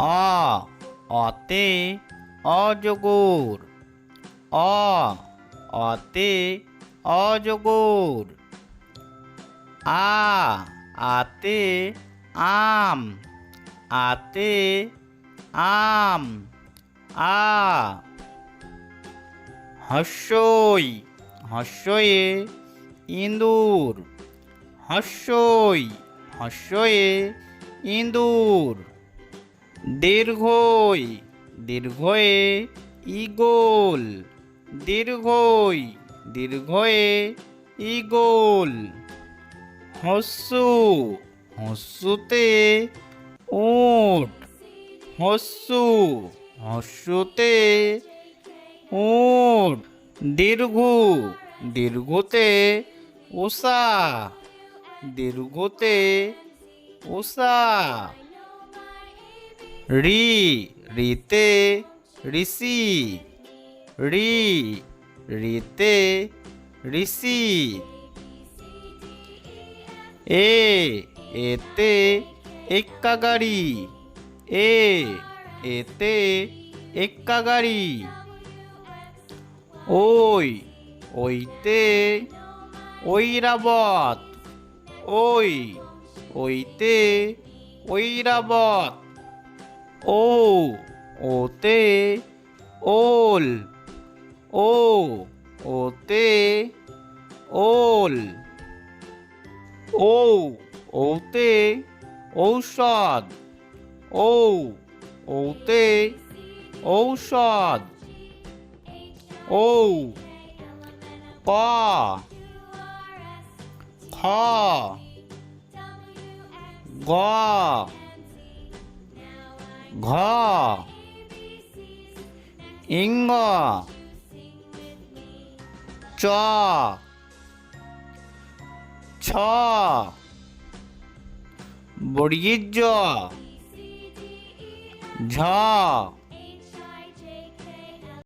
অ অতে অজগর। অ অতে অজগর। আ আতে আম। আতে আম। আ হস্যই হস্যয়ে ইঁদুর। হস্যই হস্যয়ে ইঁদুর। দীর্ঘই দীর্ঘয়ে ঈগল। দীর্ঘই দীর্ঘয়ে ঈগল। হস্যু হস্যুতে উট। হস্যু হস্যুতে উট। দীর্ঘু দীর্ঘুতে উষা। দীর্ঘুতে উষা। রি রিতে ঋষি। রি রিতে ঋষি। এতে এক্কা গাড়ি। এতে এক্কা গাড়ি। ওইতে ঐরাবত। ওইতে ঐরাবত। ওতে ওল। ওতে ওল। ওতে ঔষধ। ওতে ঔষধ। ক খ গ ঘ ইঙ্গ চ ছ বর্গীয় ঝ